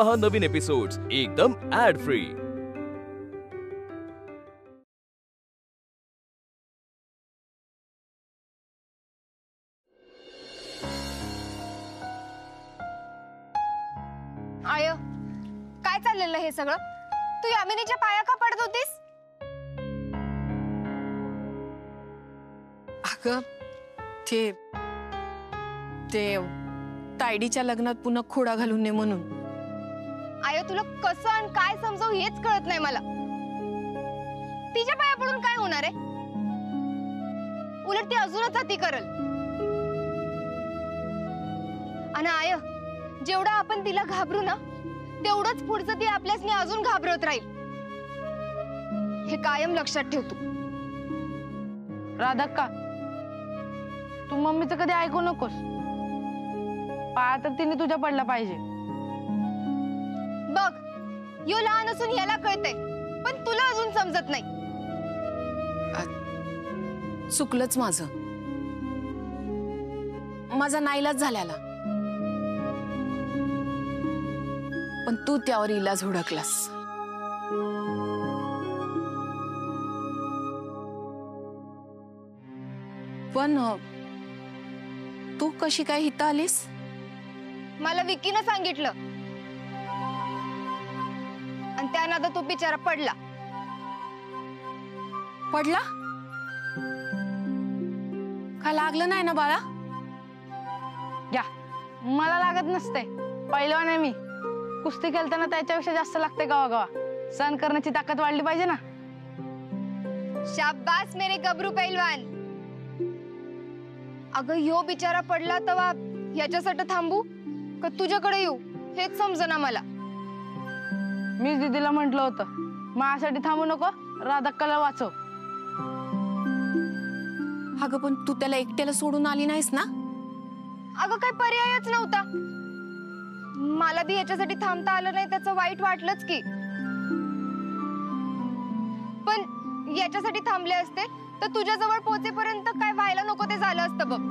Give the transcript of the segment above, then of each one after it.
पहा नवीन एपिसोड्स एकदम add free. I काय चाललेलं हे सगळं? तू यामिनीच्या पाया का पडत होतीस? अगं ते तायडीच्या लग्नात पुन्हा खोडा घालून नये म्हणून। आय तुला कसं आणि काय समजावू हेच कळत नाही मला। तिच्या पाया पडून काय होणार आहे? उलट ती अजूनच अति करल। आणि आय जेवढं आपण तिला घाबरू ना तेवढंच पुढचं ती आपल्यासनी अजून घाबरत राहील। हे कायम लक्षात ठेव तू। राधा तू मम्मीचं कधी ऐकू नकोस। पाया तर तिने तुझ्या पडला पाहिजे। बघ यो लहान असून याला कळतंय पण तुला अजून समजत नाही। चुकलंच माझा नाईलाज झाल्याला, पण तू त्यावर इलाज हुडकलास। पण तू कशी काय इथं आलीस? मला विकीनं सांगितलं आणि त्या नादात तो बिचारा पडला। का लागलं नाही ना बाळा? या मला लागत नसते, पहिलवान आहे मी। कुस्ती खेळताना त्याच्यापेक्षा जास्त लागते गावा सहन करण्याची ताकद वाढली पाहिजे ना। शाबास मेरे गबरू पैलवान। अगं यो बिचारा पडला तवा याच्यासाठी थांबू का तुझ्याकडे येऊ हेच समजना मला। मी दीदीला म्हटलं होतं माझ्यासाठी थांबू नको, राधाक्काला वाचव। अगं पण तू त्याला एकट्याला सोडून आली नाहीस ना? अगं काही पर्यायच नव्हता। मला बी याच्यासाठी थांबता आलं नाही त्याचं वाईट वाटलंच की, पण याच्यासाठी थांबले असते तर तुझ्या जवळ पोहोचेपर्यंत काय व्हायला नको ते झालं असतं बघ।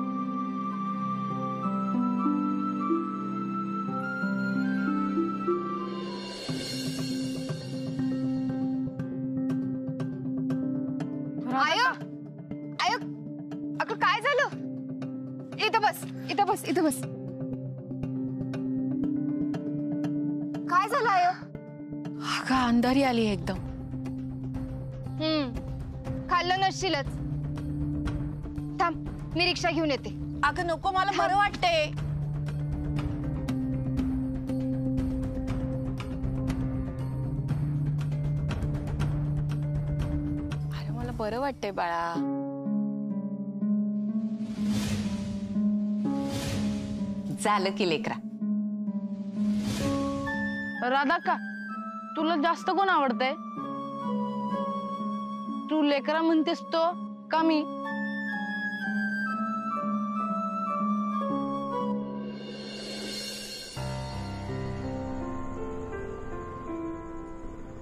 आय अगं काय झालं? इथं बस। काय झालं आय? अगं अंधारी आली एकदम। खाल्लं नसशीलच। थांब मी रिक्षा घेऊन येते। अगं नको, मला बरं वाटतंय। अरे मला बरं वाटतंय बाळा। झालं की लेकरा। राधा तुला जास्त कोण आवडतंय? तू लेकरा म्हणतेस तो का मी?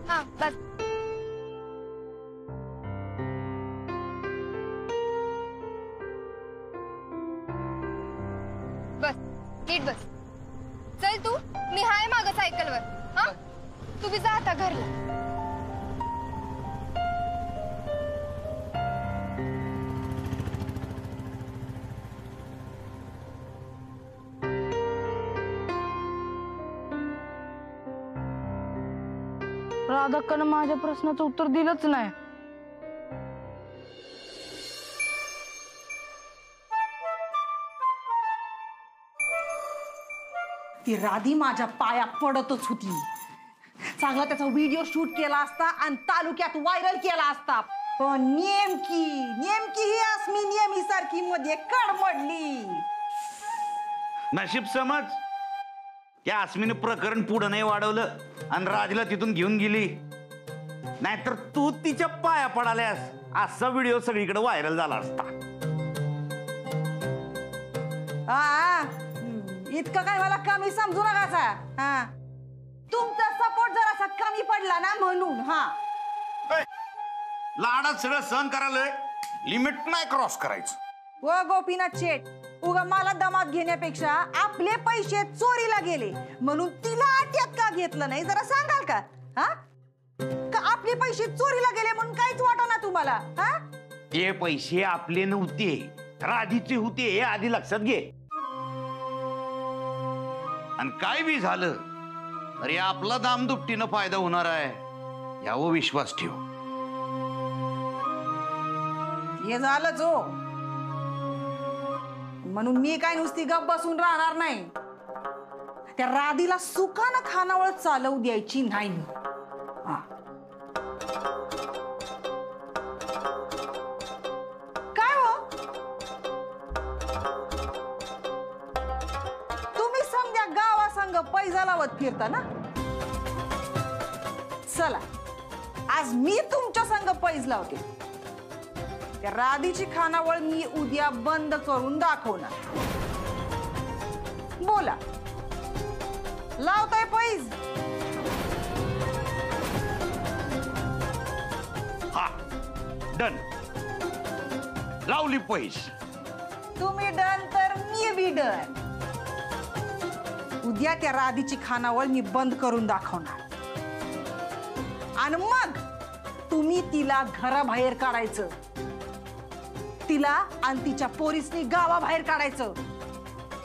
हाँ बस। बस नीट बस। चल तू, मी हाय मागं सायकलवर। हाँ तू भी जा आता घरला। राधाक्कानं माझ्या प्रश्नाचं उत्तर दिलंच नाही। ती राधी माझ्या पाया पडतच होती। चांगला त्याचा व्हिडिओ शूट केला असता आणि तालुक्यात व्हायरल केला असता, पण नेमकी ही अस्मी नेहमीसारखी मध्ये कडमडली। नशीब समज त्या अस्मीने प्रकरण पुढे नाही वाढवलं आणि राजला तिथून घेऊन गेली, नाहीतर तू तिच्या पाया पडाल्यास असा व्हिडिओ सगळीकडे व्हायरल झाला असता। इतकं काय मला कमी समजू नका। हा तुमचा सपोर्ट जरासा कमी पडला ना म्हणून। हा लाडात सगळं सहन करायला लिमिट नाही क्रॉस करायचं। वो गोपीनाथ शेठ, उगा मला दमात घेण्यापेक्षा आपले पैसे चोरीला गेले म्हणून तिला अटक का घेतलं नाही जरा सांगाल का? हा का आपले पैसे चोरीला गेले म्हणून काहीच वाटना तुम्हाला? हा ते पैसे आपले नव्हते, राधीचे होते हे आधी लक्षात घे. आणि काय बी झालं अरे आपला दामदुपटीनं फायदा होणार आहे यावर विश्वास ठेव. हे झालंच हो, म्हणून मी काय नुसती गप बसून राहणार नाही. त्या राधीला सुखानं खानावळ चालवू द्यायची नाही. हा. काय हो तुम्ही समजा गावासंग पैसा लावत फिरता ना? चला आज मी तुमच्या संग पैज लावते. त्या राधीची खानावळ मी उद्या बंद करून दाखवणार. बोला, लावताय पैज? हा डन, लावली पैस. तुम्ही डन तर मी बी डन. उद्या त्या राधीची खानावळ मी बंद करून दाखवणार आणि मग तुम्ही तिला घराबाहेर काढायचं. तिला आणि तिच्या पोरीसनी गावाबाहेर काढायचं.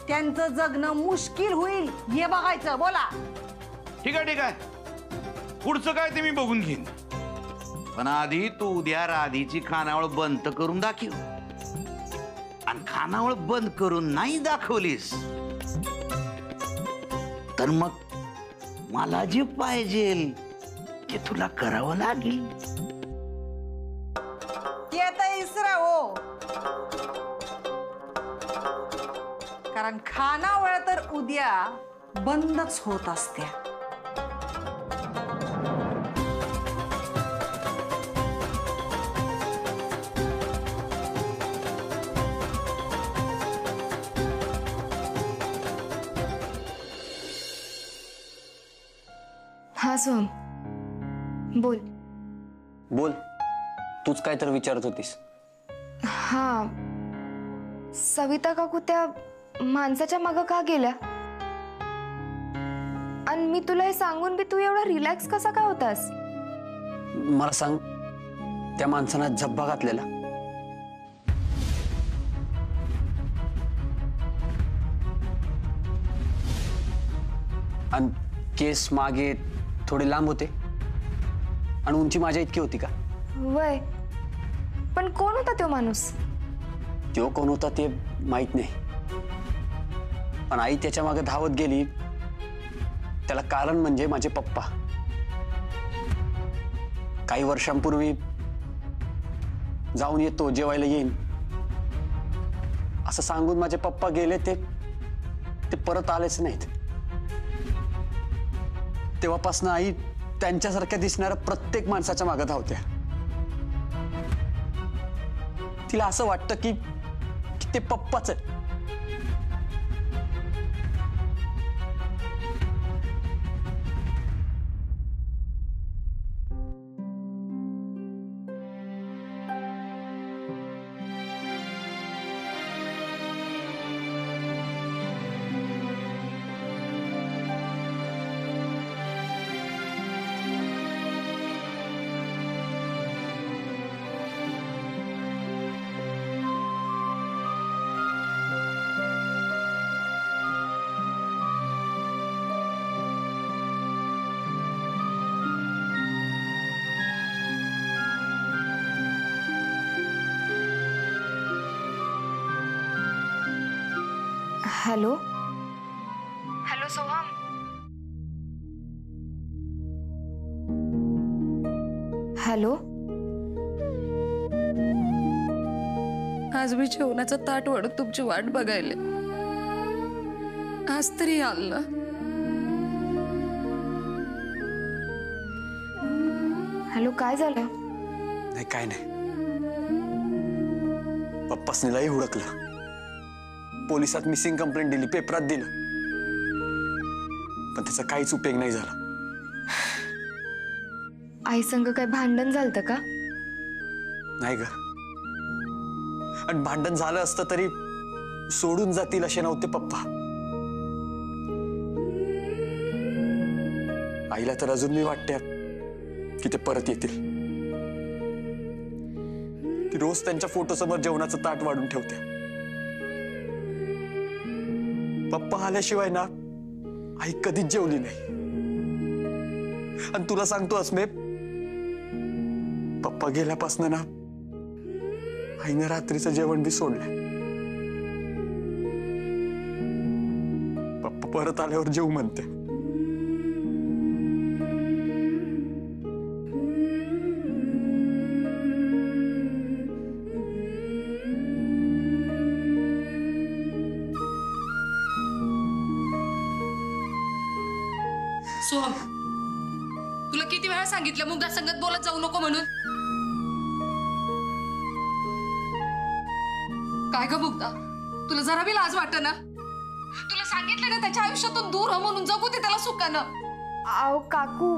त्यांचं जगणं मुश्किल होईल हे बघायचं. बोला. ठीक आहे ठीक आहे, पुढचं काय ते मी बघून घेईन. पण आधी तू उद्या राधीची खानावळ बंद करून दाखव. आणि खानावळ बंद करून नाही दाखवलीस तर मग मला जे पाहिजे ते तुला करावं लागेल. ते तर इसरा हो, कारण खानावळ तर उद्या बंदच होत असते. हा सोहम बोल. बोल, तूच काय तर विचारत होतीस. हा, सविता काकू त्या माणसाच्या मागं का गेल्या? आणि मी तुला हे सांगून बी तू एवढा रिलॅक्स कसा काय होतास? मला सांग, त्या माणसानं झब्बा घातलेला? आणि केस मागे थोडे लांब होते आणि उंची माझ्या इतकी होती का? वय, पण कोण होता तो माणूस? तो कोण होता ते माहित नाही, पण आई त्याच्या मागे धावत गेली. त्याला कारण म्हणजे माझे पप्पा. काही वर्षांपूर्वी जाऊन येतो, जेवायला येईन असं सांगून माझे पप्पा गेले. ते परत आलेच नाहीत. तेव्हापासून आई त्यांच्यासारख्या दिसणाऱ्या प्रत्येक माणसाच्या मागे धावत्या. तिला असं वाटतं की ते पप्पाच आहे. Hello hello Soham. हॅलो. आज मी जेवणाचं ताट वाढत तुमची वाट बघायले. आज तरी आल ना. हॅलो, काय झालं? नाही काय नाही. पप्पासनीलाही हुडकलं, पोलिसात मिसिंग कंप्लेंट दिली, पेपरात दिलं, पण त्याचा काहीच उपयोग नाही झाला. आई संग काय भांडण झालतं का? नाही ग. आणि भांडण झालं असतं तरी सोडून जातील असे नव्हते पप्पा. आईला तर अजून मी वाटते की ते परत येतील. ती रोज त्यांच्या फोटोसमोर जेवणाचं ताट वाढून ठेवते. पप्पा आल्याशिवाय ना आई कधीच जेवली नाही. आणि तुला सांगतो अस्मे, पप्पा गेल्यापासून ना आईने रात्रीचं जेवण बी सोडलंय. पप्पा परत आल्यावर जेव म्हणते. सोहम, तुला किती वेळा सांगितलं मुग्धा संगत बोलत जाऊ नको म्हणून? काय ग मुग्धा, तुला जरा बी लाज वाटत ना? तुला सांगितलं ना त्याच्या आयुष्यातून दूर हो म्हणून, जगू दे त्याला सुखानं. आओ काकू,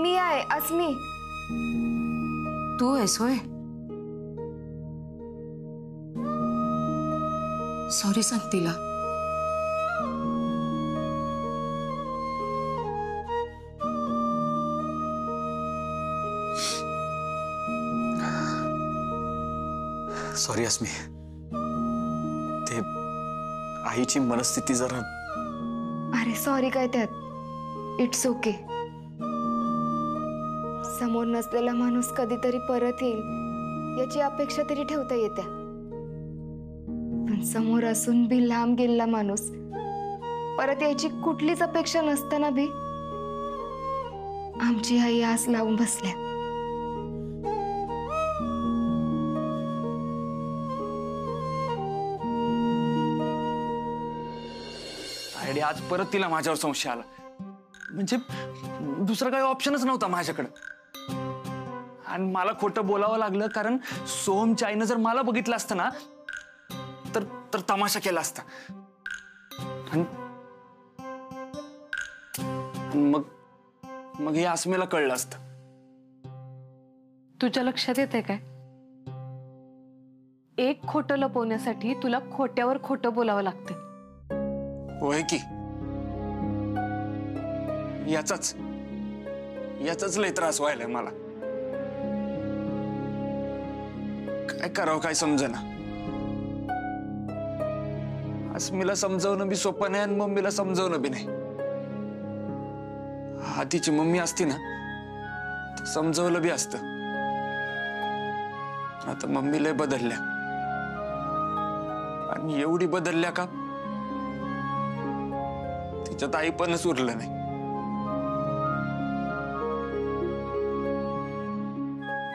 मी आहे अस्मी. तू आहेस होय? सॉरी सांग तिला. सॉरी अस्मी, ते आईची मनस्थिती जरा. अरे सॉरी काय त्यात, इट्स ओके. समोर नसलेला माणूस कधीतरी परत येईल याची अपेक्षा तरी ठेवता येते, पण समोर असून बी लांब गेलेला माणूस परत यायची कुठलीच अपेक्षा नसताना बी आमची आई आस लावून बसल्या. आज परत तिला माझ्यावर संशय आला. म्हणजे दुसरा काही ऑप्शनच नव्हता माझ्याकडे. आणि मला खोटं बोलावं लागलं कारण सोहमच्या आईनं जर मला बघितलं असतं ना तर तमाशा केला असता. मग हे अस्मीला कळलं असतं. तुझ्या लक्षात येते काय, एक खोटं लपवण्यासाठी तुला खोट्यावर खोटं बोलावं लागते. होय की, याचाच लय त्रास व्हायलाय मला. काय करावं काय समजेना. अस्मीला समजावणं बी सोपं नाही आणि मम्मीला समजावणं बी नाही. तिची मम्मी असती ना तर समजावलं बी असतं. आता मम्मी लय बदलल्या, आणि एवढी बदलल्या का तिच्यात आई पणच उरलं नाही.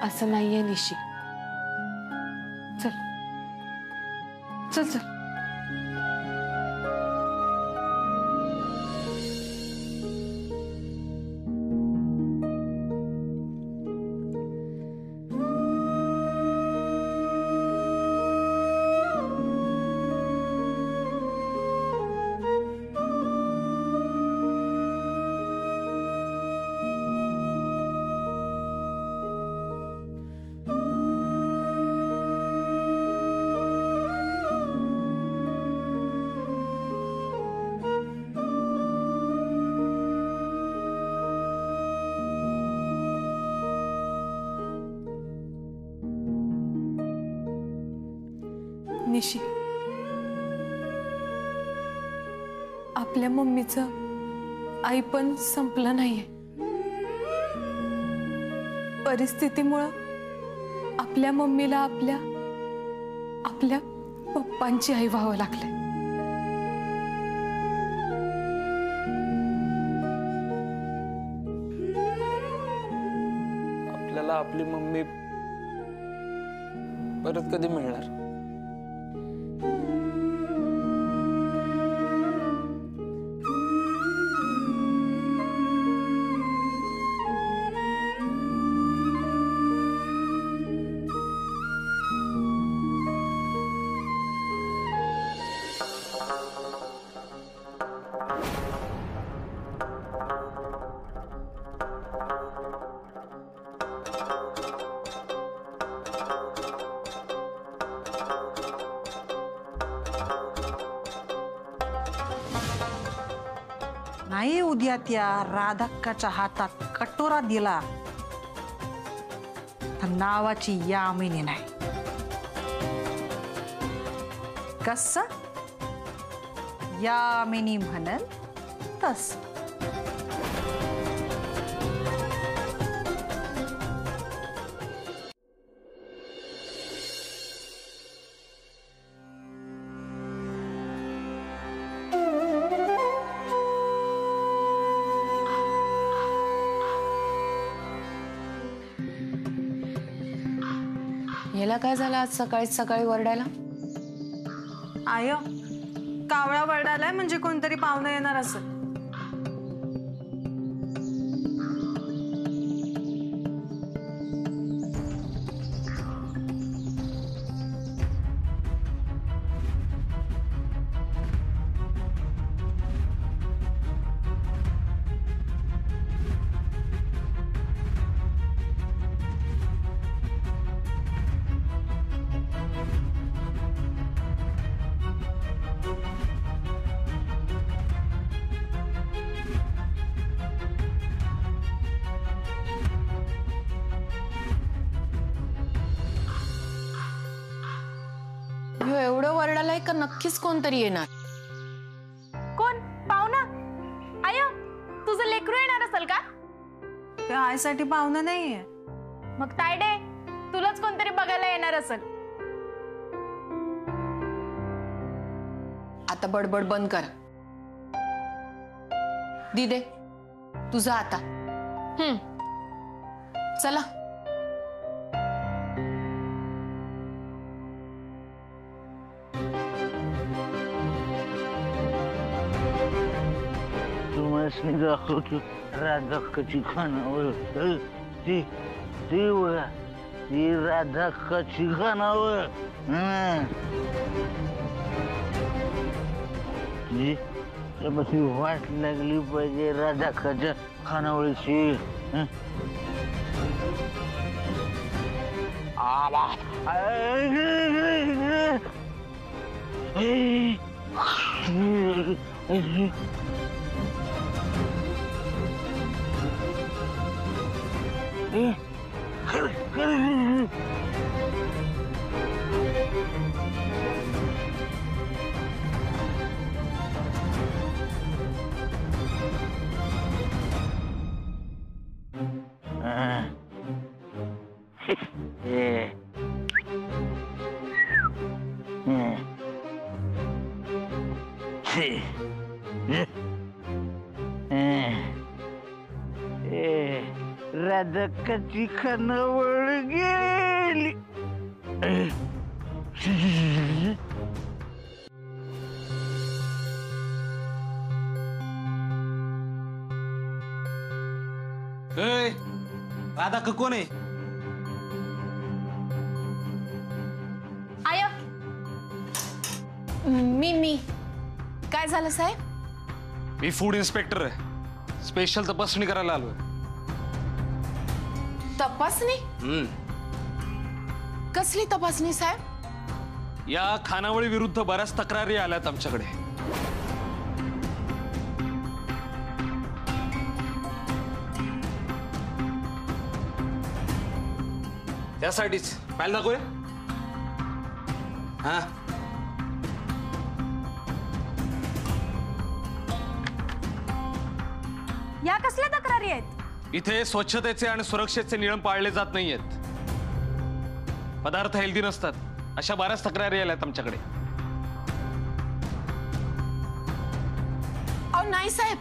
असं नाहीये निशी. चल चल चल. निशी, आपल्या मम्मीचं आई पण संपलं नाहीये. परिस्थितीमुळं आपल्या मम्मीला आपल्या पप्पांची आई व्हावं लागलंय. आपल्याला आपली मम्मी परत कधी मिळणार? उद्या त्या राधाक्काच्या हातात कटोरा दिला तर नावाची यामिनी नाही. कस यामिनी म्हणल तस. याला काय झालं आज सकाळी सकाळी वरडायला? आय कावळा वरडालाय म्हणजे कोणतरी पाहुणं येणार असं. एवढं वरडालाय का नक्कीच कोणतरी येणार? कोण पाहुणा? आय तुझं लेकरू येणार असेल का? ते आईसाठी पाहुणं नाहीये. मग तायडे तुलाच कोणतरी बघायला येणार असेल. आता बडबड बंद कर. दिदे तुझं आता. चला. दाखवतो राधाक्काची खानावळ. ती राधाक्काची खानावळ. ती वाट लागली पाहिजे राधाक्काच्या खानावळीची. राधाक्काची खानावळ गेली. राधाक्का कोण आहे? आय मी काय झालं साहेब? मी फूड इन्स्पेक्टर आहे. स्पेशल तपासणी करायला आलोय. तपासणी? कसली तपासणी साहेब? या खानावळी विरुद्ध बऱ्याच तक्रारी आल्यात आमच्याकडे. त्यासाठीच फाईल दाखवूया. हा या कसल्या तक्रारी आहेत? इथे स्वच्छतेचे आणि सुरक्षेचे नियम पाळले जात नाहीयेत. पदार्थ हेल्दी नसतात. अशा बऱ्याच तक्रारी आल्यात आमच्याकडे. अहो नाही साहेब,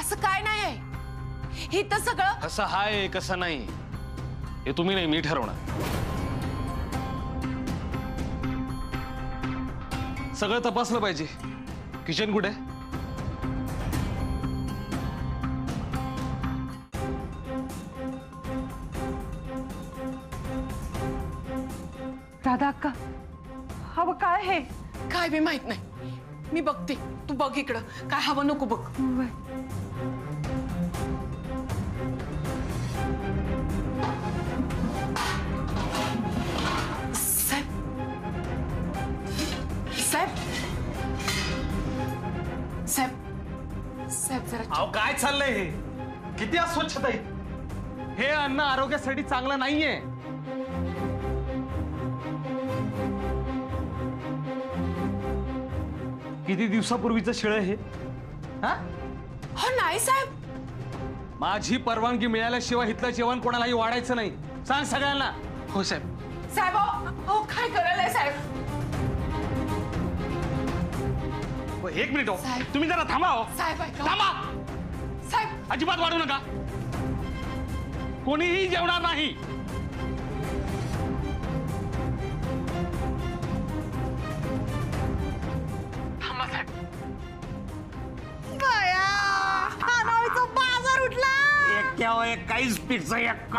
असं काय नाही आहे. हे तर सगळं कसं हाय कसं नाही हे तुम्ही नाही मी ठरवणार. सगळं तपासलं पाहिजे. किचन कुठे? राधाक्का हवं काय हे? काय बी माहित नाही. मी बघते, तू बघ इकडं. काय हवं नको बघ. साहेब साहेब साहेब साहेब जरा काय चाललंय हे? किती अस्वच्छता आहे. हे अन्न आरोग्यासाठी चांगलं नाहीये. किती दिवसापूर्वीचं शिळ हे? हा? हो नाही साहेब. माझी परवानगी मिळाल्याशिवाय इथलं जेवण कोणालाही वाढायचं नाही. सांग सगळ्यांना. हो साहेब. साहेब हो काय करायलाय साहेब? एक मिनिट हो, तुम्ही जरा थांबा हो. साहेब ऐका. थांबा. साहेब अजिबात वाढू नका. कोणीही जेवणार नाही. थांबा साहेब. बया, खानावळीचा बाजार उठला. एक 21 पिझ्झा 1